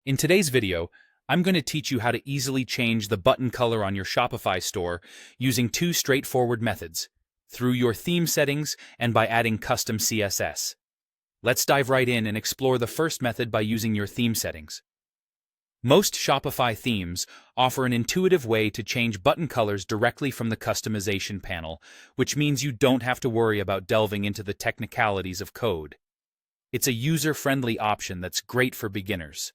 In today's video, I'm going to teach you how to easily change the button color on your Shopify store using two straightforward methods, through your theme settings and by adding custom CSS. Let's dive right in and explore the first method by using your theme settings. Most Shopify themes offer an intuitive way to change button colors directly from the customization panel, which means you don't have to worry about delving into the technicalities of code. It's a user-friendly option that's great for beginners.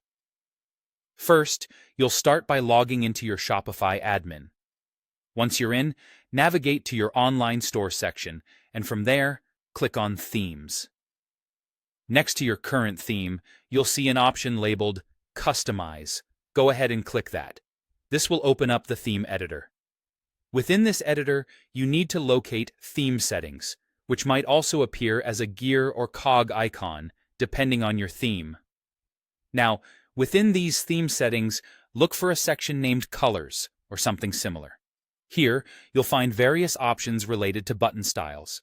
First, you'll start by logging into your Shopify admin. Once you're in, navigate to your online store section, and from there, click on Themes. Next to your current theme, you'll see an option labeled Customize. Go ahead and click that. This will open up the theme editor. Within this editor, you need to locate Theme Settings, which might also appear as a gear or cog icon, depending on your theme. Now, within these theme settings, look for a section named Colors, or something similar. Here, you'll find various options related to button styles.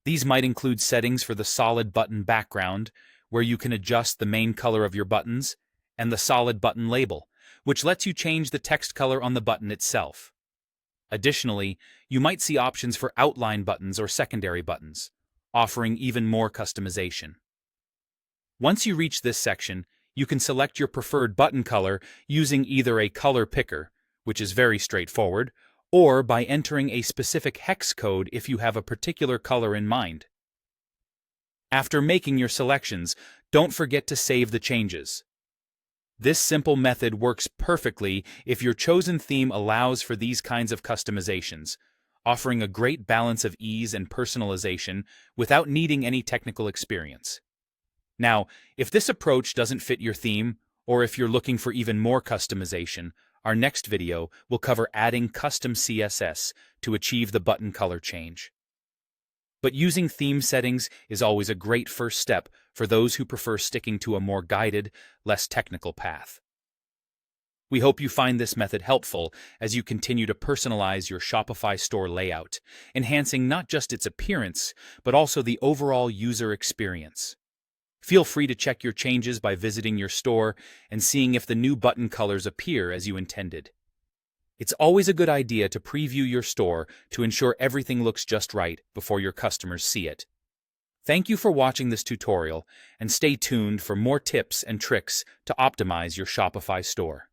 These might include settings for the solid button background, where you can adjust the main color of your buttons, and the solid button label, which lets you change the text color on the button itself. Additionally, you might see options for outline buttons or secondary buttons, offering even more customization. Once you reach this section, you can select your preferred button color using either a color picker, which is very straightforward, or by entering a specific hex code if you have a particular color in mind. After making your selections, don't forget to save the changes. This simple method works perfectly if your chosen theme allows for these kinds of customizations, offering a great balance of ease and personalization without needing any technical experience. Now, if this approach doesn't fit your theme, or if you're looking for even more customization, our next video will cover adding custom CSS to achieve the button color change. But using theme settings is always a great first step for those who prefer sticking to a more guided, less technical path. We hope you find this method helpful as you continue to personalize your Shopify store layout, enhancing not just its appearance, but also the overall user experience. Feel free to check your changes by visiting your store and seeing if the new button colors appear as you intended. It's always a good idea to preview your store to ensure everything looks just right before your customers see it. Thank you for watching this tutorial, and stay tuned for more tips and tricks to optimize your Shopify store.